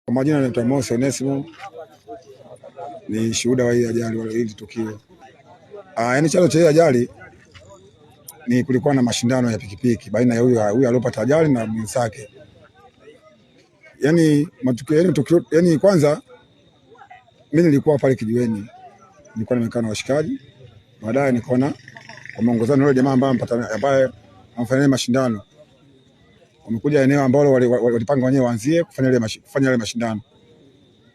Kwa majina naitwa Mosi Onesimo, ni shuhuda wa hii ajali wale hili tukio. Yaani chanzo cha hii ajali ni kulikuwa na mashindano ya pikipiki baina ya huyu aliyopata ajali na mwenzake. Yaani kwanza mimi nilikuwa pale kijiweni. Nilikuwa nimekaa na washikaji. Baadaye nikaona wameongozana na yule jamaa ambaye anafanya mashindano. Wamekuja eneo ambalo walipanga wenyewe waanzie kufanya ile mashindano.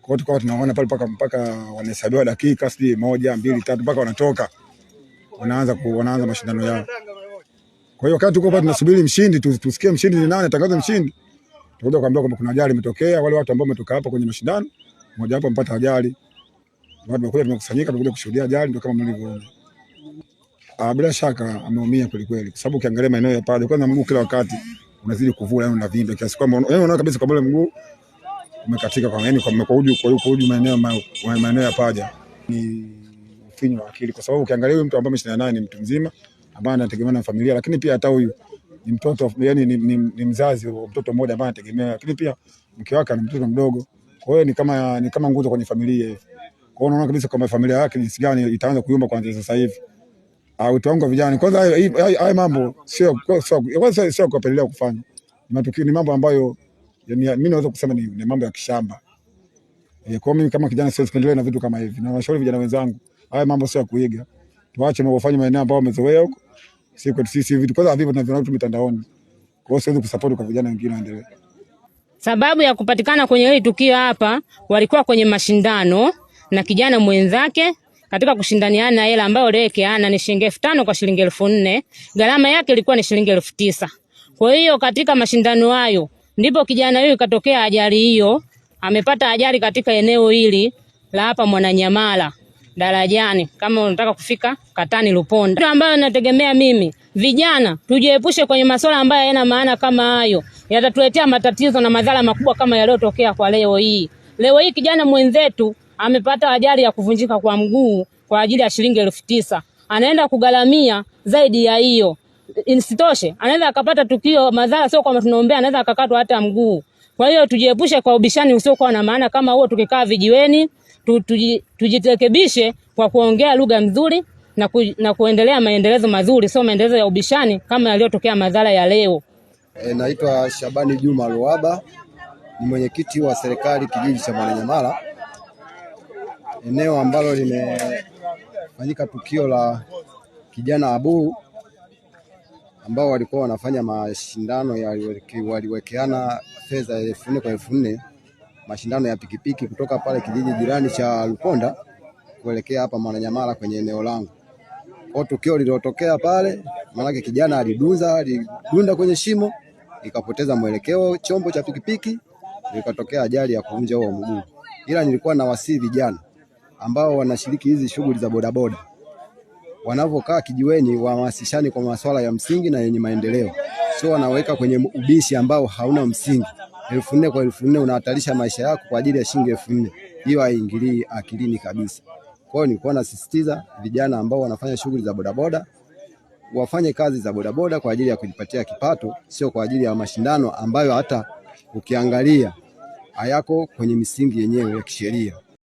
Kwa hiyo tukawa tunaona pale mpaka wanahesabiwa dakika 1, 2, 3 mpaka wanatoka. Wanaanza mashindano yao. Kwa hiyo wakati tuko pale tunasubiri mshindi, tusikie mshindi ni nani, atangaze mshindi. Tukaja kuambiwa kwamba kuna ajali imetokea, wale watu ambao wametoka hapa kwenye mashindano, mmoja wapo mpata ajali. Watu tumekusanyika tumekuja kushuhudia ajali ndio kama mlivyoona. Bila shaka ameumia kweli kweli kwa sababu ukiangalia maeneo ya paja kwanza mguu kila wakati unazidi kuvula na unavimba kiasi kwamba unaona kabisa kwamba mguu umekatika kwa uju maeneo ya paja. Ni ufinyu wa akili kwa sababu ukiangalia huyu mtu ambaye ameshinda naye ni mtu mzima ambaye anategemea na familia, lakini pia hata huyu ni mtoto, yani ni mzazi wa mtoto mmoja ambaye anategemea, lakini pia mke wake ana mtoto mdogo. Kwa hiyo ni kama nguzo kwenye familia hivi. Kwa hiyo unaona kabisa kama familia yake jinsi gani itaanza kuyumba kuanzia sasa hivi. Wito wangu vijana kwanza, haya mambo sio kupendelea kufanya. Ni mambo ambayo mimi naweza kusema ni mambo ya kishamba. Kwa mimi kama kijana siwezi kuendelea na vitu kama hivi. Na washauri vijana wenzangu, haya mambo sio ya kuiga. Tuache mambo fanye maeneo ambayo wamezoea huko. Sisi vitu kwanza vipi tunaviona tu mitandaoni. Kwa hiyo siwezi kusupport kwa vijana wengine waendelee. Sababu ya kupatikana kwenye hili tukio hapa, walikuwa kwenye mashindano na kijana mwenzake katika kushindaniana hela ambayo lekeana ni shilingi 5,000 kwa shilingi 4,000. Gharama yake ilikuwa ni shilingi 9,000. Kwa hiyo katika mashindano hayo ndipo kijana huyu katokea ajali hiyo, amepata ajali katika eneo hili la hapa Mwananyamala darajani kama unataka kufika Katani Luponda. Kitu ambayo nategemea mimi, vijana tujiepushe kwenye masuala ambayo hayana maana kama hayo. Yatatuletea matatizo na madhara makubwa kama yaliyotokea kwa leo hii. Leo hii kijana mwenzetu amepata ajali ya kuvunjika kwa mguu kwa ajili ya shilingi 9,000. Anaenda kugharamia zaidi ya hiyo. Isitoshe, anaweza akapata tukio madhara sio kama tunaombea, anaweza akakatwa hata mguu. Kwa hiyo tujiepushe kwa ubishani usiokuwa na maana kama huo. Tukikaa vijiweni, tujirekebishe kwa kuongea lugha nzuri na kuendelea maendelezo mazuri, sio maendelezo ya ubishani kama yaliyotokea madhara ya leo. Naitwa Shabani Juma Luaba, ni mwenyekiti wa serikali kijiji cha Mwananyamala, eneo ambalo limefanyika tukio la kijana Abu ambao walikuwa wanafanya mashindano waliwekeana fedha 4,000 kwa 4,000, mashindano ya pikipiki kutoka pale kijiji jirani cha Luponda kuelekea hapa Mwananyamala kwenye eneo langu. Kwa tukio lililotokea pale, maana kijana alidunda kwenye shimo, ikapoteza mwelekeo chombo cha pikipiki, ikatokea ajali ya kuvunja huo mguu. Ila nilikuwa na wasii vijana ambao wanashiriki hizi shughuli za bodaboda, wanavokaa kijiweni wahamasishane kwa masuala ya msingi na yenye maendeleo, sio wanaweka kwenye ubishi ambao hauna msingi. 4,000 kwa 4,000 unahatarisha maisha yako kwa ajili ya shilingi 4,000. Hiyo haingilii akilini kabisa. Kwa hiyo nilikuwa nasisitiza vijana ambao wanafanya shughuli za bodaboda wafanye kazi za bodaboda kwa ajili ya kujipatia kipato, sio kwa ajili ya mashindano ambayo hata ukiangalia hayako kwenye misingi yenyewe ya kisheria.